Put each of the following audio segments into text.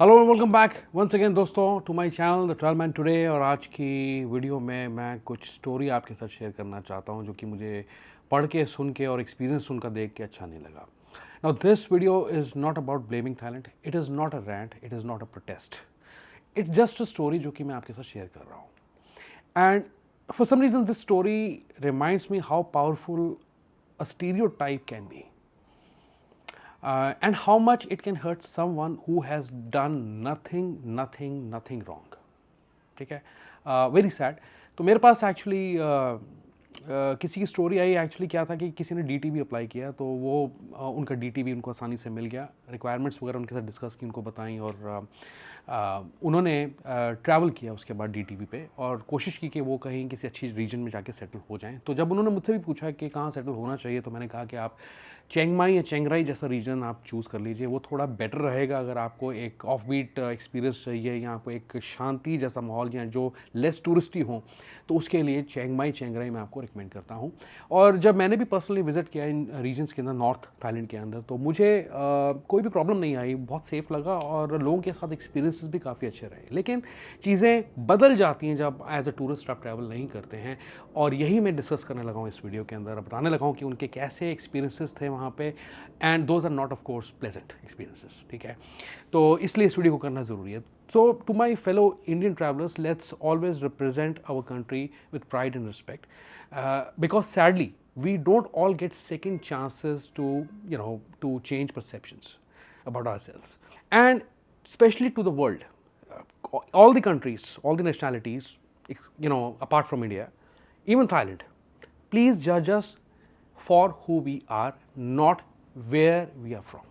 Hello and welcome back once again दोस्तों to my channel the 12 man today. और आज की वीडियो में मैं कुछ स्टोरी आपके साथ शेयर करना चाहता हूं जो कि मुझे पढ़ के सुन के और एक्सपीरियंस सुनकर देख के अच्छा नहीं लगा। Now this video is not about blaming Thailand, it is not a rant, it is not a protest, it's just a story जो कि मैं आपके साथ शेयर कर रहा हूँ। And for some reason this story reminds me how powerful a stereotype can be, and how much it can hurt someone who has done nothing wrong. ठीक है, वेरी सैड। तो मेरे पास एक्चुअली किसी की स्टोरी आई। एक्चुअली क्या था कि किसी ने डीटीवी अप्लाई किया, तो वो उनका डीटीवी उनको आसानी से मिल गया। रिक्वायरमेंट्स वगैरह उनके साथ डिस्कस की, उनको बताई, और उन्होंने ट्रैवल किया उसके बाद डीटीवी पे, और कोशिश की कि वो कहीं किसी अच्छी रीजन में जाके सेटल हो जाएं। तो जब उन्होंने मुझसे भी पूछा कि कहाँ सेटल होना चाहिए, तो मैंने कहा कि आप चिंग माई या चिंग राई जैसा रीजन आप चूज़ कर लीजिए, वो थोड़ा बेटर रहेगा। अगर आपको एक ऑफ बीट एक्सपीरियंस चाहिए या आपको एक शांति जैसा माहौल या जो लेस टूरिस्टी हो, तो उसके लिए चिंग माई चिंग राई मैं आपको रिकमेंड करता हूँ। और जब मैंने भी पर्सनली विजिट किया इन रीजन्स के अंदर, नॉर्थ थाईलैंड के अंदर, तो मुझे कोई भी प्रॉब्लम नहीं आई, बहुत सेफ लगा, और लोगों के साथ एक्सपीरियंसेस भी काफ़ी अच्छे रहे। लेकिन चीज़ें बदल जाती हैं जब एज अ टूरिस्ट आप ट्रैवल नहीं करते हैं, और यही मैं डिस्कस करने लगा हूँ इस वीडियो के अंदर, बताने लगा हूँ कि उनके कैसे एक्सपीरियंसेस थे वहाँ पे, and those are not of course pleasant experiences. ठीक है, तो इसलिए इस वीडियो को करना ज़रूरी है। So to my fellow Indian travellers, let's always represent our country with pride and respect, because sadly we don't all get second chances to, to change perceptions about ourselves, and especially to the world. All the countries, all the nationalities, apart from India, even Thailand, please judge us for who we are, not where we are from.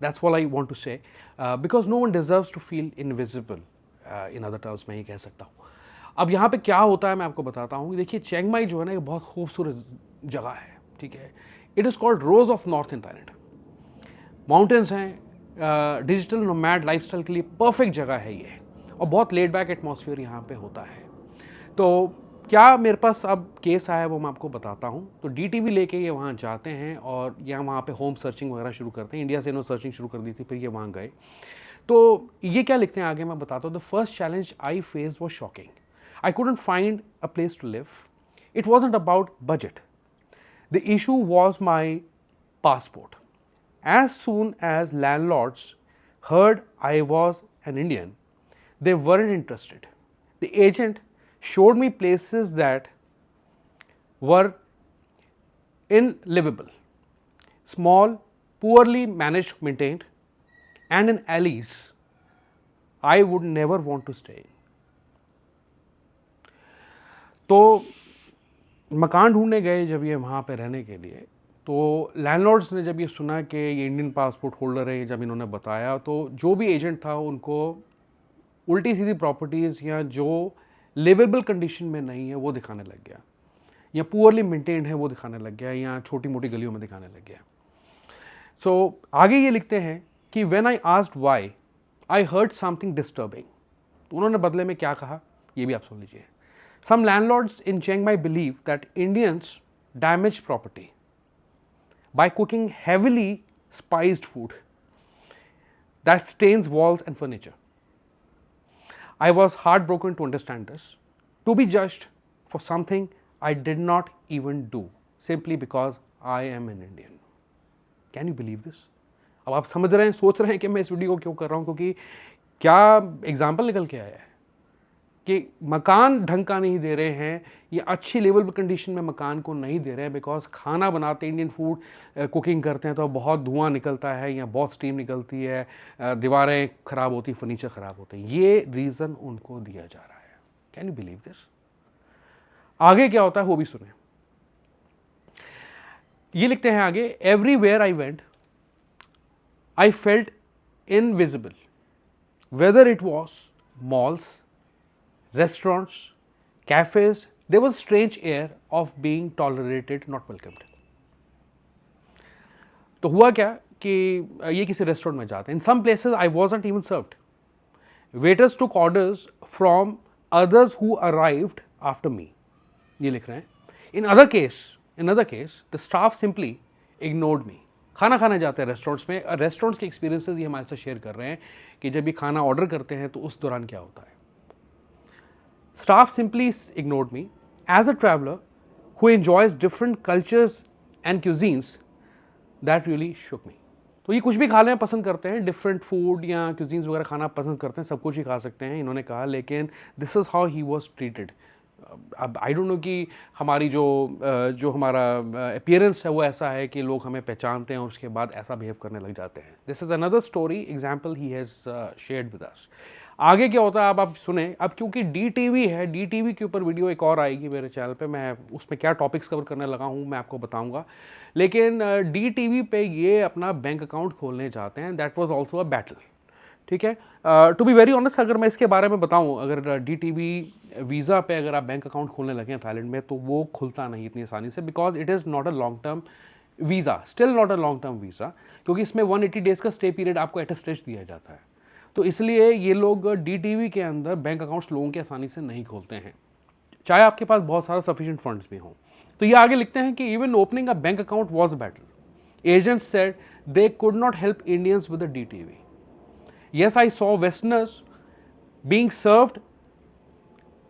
That's all I want to say, because no one deserves to feel invisible. In other terms मैं ये कह सकता हूँ। अब यहाँ पे क्या होता है मैं आपको बताता हूँ। देखिए, चिंग माई जो है ना, एक बहुत खूबसूरत जगह है। ठीक है, it is called rose of north in Thailand. Mountains हैं, डिजिटल नोमैड लाइफस्टाइल के लिए परफेक्ट जगह है ये, और बहुत लेड बैक एटमॉस्फेयर यहाँ पे होता है। तो क्या मेरे पास अब केस आया है वो मैं आपको बताता हूँ। तो डीटीवी लेके ये वहाँ जाते हैं, और यहाँ वहाँ पे होम सर्चिंग वगैरह शुरू करते हैं। इंडिया से इन्होंने सर्चिंग शुरू कर दी थी, फिर ये वहाँ गए। तो ये क्या लिखते हैं आगे मैं बताता हूँ। The first challenge I face was shocking. I couldn't find a place to live. It wasn't about budget. The issue was my passport. As soon as landlords heard I was an Indian, they weren't interested. The agent showed me places that were unlivable, small, poorly managed, maintained, and in alleys I would never want to stay in. तो मकान ढूंढने गए जब ये वहाँ पे रहने के लिए, तो लैंडलॉर्ड्स ने जब ये सुना कि ये इंडियन पासपोर्ट होल्डर है, जब इन्होंने बताया, तो जो भी एजेंट था उनको उल्टी सीधी प्रॉपर्टीज़ या जो लिवेबल कंडीशन में नहीं है वो दिखाने लग गया, या पुअरली मेंटेन्ड है वो दिखाने लग गया, या छोटी मोटी गलियों में दिखाने लग गया। सो आगे ये लिखते हैं कि when I asked why I heard something disturbing. तो उन्होंने बदले में क्या कहा ये भी आप सुन लीजिए। Some landlords in Chiang Mai believe that Indians damage property by cooking heavily spiced food that stains walls and furniture. I was heartbroken to understand this, to be judged for something I did not even do simply because I am an Indian. Can you believe this? अब आप समझ रहे हैं, सोच रहे हैं कि मैं इस वीडियो को क्यों कर रहा हूँ, क्योंकि क्या एग्जाम्पल निकल के आया है कि मकान ढंग का नहीं दे रहे हैं, या अच्छी लेवल कंडीशन में मकान को नहीं दे रहे हैं, बिकॉज खाना बनाते इंडियन फूड कुकिंग करते हैं तो बहुत धुआं निकलता है या बहुत स्टीम निकलती है, दीवारें ख़राब होती, फर्नीचर ख़राब होते हैं। ये रीज़न उनको दिया जा रहा है। Can you believe this? आगे क्या होता है वो भी सुने। ये लिखते हैं आगे, everywhere I went I felt invisible, whether it was malls, restaurants, cafes, there was strange air of being tolerated, not welcomed. तो हुआ क्या कि ये किसी रेस्टोरेंट में जाते हैं। In some places I wasn't even served, waiters took orders from others who arrived after me. ये लिख रहे हैं। In other case the staff simply ignored me. खाना खाने जाते हैं रेस्टोरेंट्स में, रेस्टोरेंट्स के एक्सपीरियंसेस ये हमारे साथ शेयर कर रहे हैं कि जब ये खाना ऑर्डर करते हैं तो उस दौरान क्या होता है. Staff simply ignored me. As a traveller who enjoys different cultures and cuisines, that really shook me. तो ये कुछ भी खा लें पसंद करते हैं, डिफरेंट फूड या क्यूजीन्स वगैरह खाना पसंद करते हैं, सब कुछ ही खा सकते हैं इन्होंने कहा, लेकिन this is how he was treated. अब आई डोंट नो कि हमारी जो हमारा अपीयरेंस है वो ऐसा है कि लोग हमें पहचानते हैं और उसके बाद ऐसा बिहेव करने लग जाते हैं. This is another story example he has shared with us. आगे क्या होता है अब आप सुने. अब क्योंकि DTV है, DTV के ऊपर वीडियो एक और आएगी मेरे चैनल पे, मैं उसमें क्या टॉपिक्स कवर करने लगा हूँ मैं आपको बताऊँगा. लेकिन DTV पे ये अपना बैंक अकाउंट खोलने जाते हैं. That was also a battle. ठीक है. टू बी वेरी ऑनेस्ट, अगर मैं इसके बारे में बताऊं, अगर DTV वीज़ा पे अगर आप बैंक अकाउंट खोलने लगे हैं थाईलैंड में तो वो खुलता नहीं इतनी आसानी से, because it is not a long term visa, still not a long term visa, क्योंकि इसमें 180 डेज़ का स्टे पीरियड आपको एट अ स्ट्रेच दिया जाता है. तो इसलिए ये लोग DTV के अंदर बैंक अकाउंट्स लोगों के आसानी से नहीं खोलते हैं, चाहे आपके पास बहुत सारा सफिशिएंट फंड्स भी हों. तो ये आगे लिखते हैं कि even opening a bank account was a battle. Agents said they could not help Indians with the DTV. Yes, I saw Westerners being served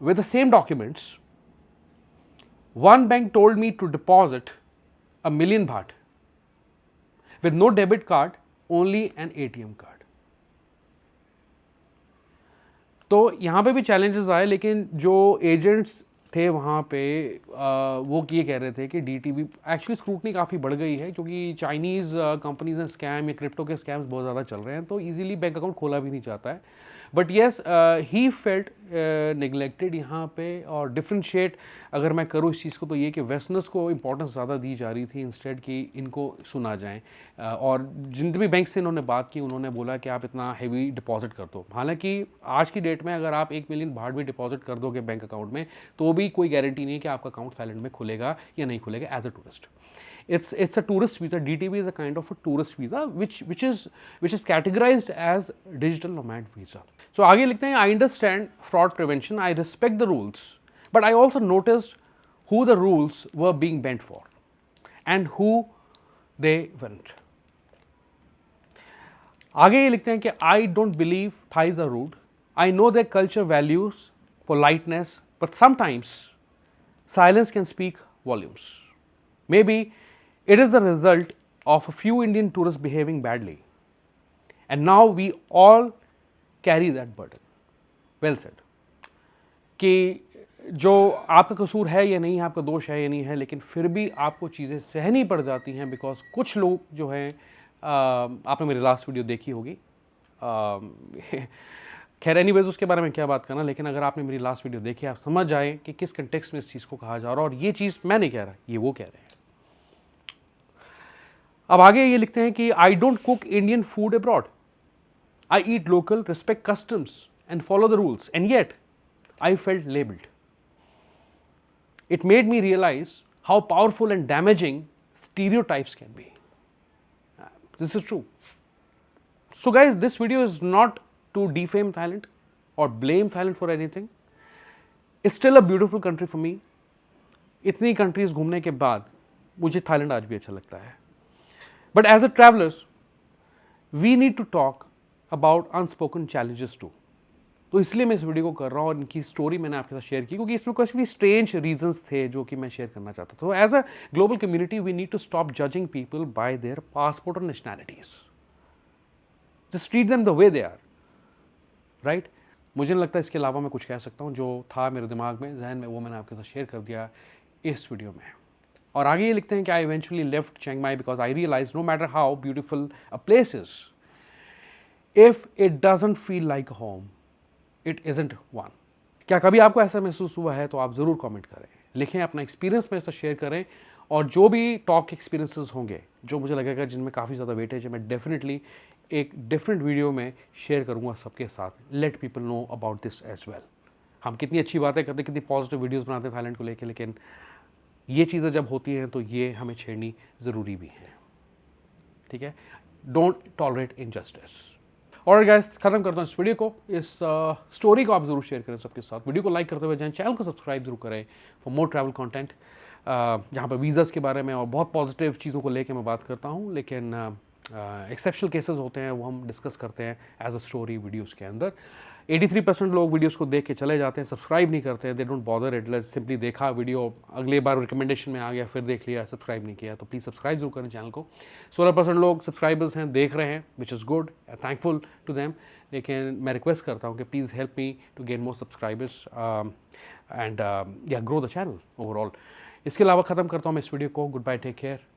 with the same documents. One bank told me to deposit $1 million with no debit card, only an ATM card. तो यहाँ पे भी challenges आए, लेकिन जो agents थे वहाँ पे वो ये कह रहे थे कि DTV एक्चुअली स्क्रूटनी काफ़ी बढ़ गई है, क्योंकि चाइनीज़ कंपनीज ने स्कैम या क्रिप्टो के स्कैम्स बहुत ज़्यादा चल रहे हैं, तो इजीली बैंक अकाउंट खोला भी नहीं जाता है. But yes, he felt neglected यहाँ पे. और डिफ्रेंशिएट अगर मैं करूँ इस चीज़ को तो ये कि वेस्टर्नर्स को इंपॉर्टेंस ज़्यादा दी जा रही थी इंस्टेड कि इनको सुना जाए. और जिन भी बैंक से इन्होंने बात की उन्होंने बोला कि आप इतना हैवी डिपॉजिट कर दो. हालांकि आज की डेट में अगर आप $1 मिलियन भी डिपॉजिट कर दोगे बैंक अकाउंट में तो भी कोई गारंटी नहीं है कि आपका अकाउंट थाईलैंड में खुलेगा या नहीं खुलेगा as a tourist. It's a tourist visa. DTV is a kind of a tourist visa which is categorized as digital nomad visa. So आगे लिखते हैं, I understand fraud prevention, I respect the rules, but I also noticed who the rules were being bent for and who they weren't. आगे ये लिखते हैं कि I don't believe Thais are rude. I know their culture values politeness, but sometimes silence can speak volumes. Maybe it is the result of a few Indian tourists behaving badly, and now we all carry that burden. Well said. कि जो आपका कसूर है या नहीं है, आपका दोष है या नहीं है, लेकिन फिर भी आपको चीज़ें सहनी पड़ जाती हैं, बिकॉज कुछ लोग जो हैं, आपने मेरी लास्ट वीडियो देखी होगी, खैर एनीवेज उसके बारे में क्या बात करना, लेकिन अगर आपने मेरी लास्ट वीडियो देखी आप समझ जाए कि किस कंटेक्स्ट में इस चीज़ को कहा जा रहा है. और ये चीज़ मैं नहीं कह रहा, ये वो कह रहे हैं. अब आगे ये लिखते हैं कि I don't cook Indian food abroad. I eat local, respect customs and follow the rules, and yet I felt labelled. It made me realise how powerful and damaging stereotypes can be. This is true. So guys, this video is not to defame Thailand or blame Thailand for anything. It's still a beautiful country for me. इतनी countries घूमने के बाद मुझे Thailand आज भी अच्छा लगता है. But as a travelers, we need to talk about unspoken challenges too. तो इसलिए मैं इस वीडियो को कर रहा हूँ और इनकी स्टोरी मैंने आपके साथ शेयर की, क्योंकि इसमें कुछ भी स्ट्रेंज रीजंस थे जो कि मैं शेयर करना चाहता था. तो as a global community we need to stop judging people by their passport और nationalities. Just treat them the way they are, right. मुझे नहीं लगता इसके अलावा मैं कुछ कह सकता हूँ. जो था मेरे दिमाग में, जहन में, वो मैंने आपके साथ शेयर कर दिया इस वीडियो में. और आगे ये लिखते हैं कि I eventually left Chiang Mai because I realise no matter how beautiful a place is, if it doesn't feel like home, it isn't one. क्या कभी आपको ऐसा महसूस हुआ है? तो आप ज़रूर कमेंट करें, लिखें, अपना एक्सपीरियंस मेरे साथ शेयर करें. और जो भी टॉप के एक्सपीरियंसेस होंगे जो मुझे लगेगा जिनमें काफ़ी ज़्यादा वेटेज है, मैं डेफिनेटली एक डिफरेंट वीडियो में शेयर करूँगा सबके साथ. Let people know about this as well. हम कितनी अच्छी बातें करते, कितनी पॉजिटिव वीडियोज़ बनाते हैं थाईलैंड को लेकर, लेकिन ये चीज़ें जब होती हैं तो ये हमें छेड़नी ज़रूरी भी है. ठीक है. Don't tolerate injustice. और गाइस, खत्म करता हूँ इस वीडियो को. इस स्टोरी को आप ज़रूर शेयर करें सबके साथ. वीडियो को लाइक करते हुए जाएं, चैनल को सब्सक्राइब जरूर करें फॉर मोर ट्रैवल कंटेंट. जहाँ पर वीज़ाज़ के बारे में और बहुत पॉजिटिव चीज़ों को लेके मैं बात करता हूँ, लेकिन एक्सेप्शनल केसेस होते हैं वो हम डिस्कस करते हैं एज अ स्टोरी वीडियोज़ के अंदर। 83% लोग वीडियोस को देख के चले जाते हैं, सब्सक्राइब नहीं करते हैं, they don't bother it, simply देखा वीडियो, अगले बार रिकमेंडेशन में आ गया, फिर देख लिया, सब्सक्राइब नहीं किया। तो प्लीज़ सब्सक्राइब जरूर करें चैनल को। 16% लोग सब्सक्राइबर्स हैं, देख रहे हैं, which is good, thankful to them. लेकिन मैं रिक्वेस्ट करता हूँ कि please help me to gain more subscribers and या ग्रो द चैनल ओवरऑल। इसके अलावा ख़त्म करता हूँ मैं इस वीडियो को। Goodbye, take care.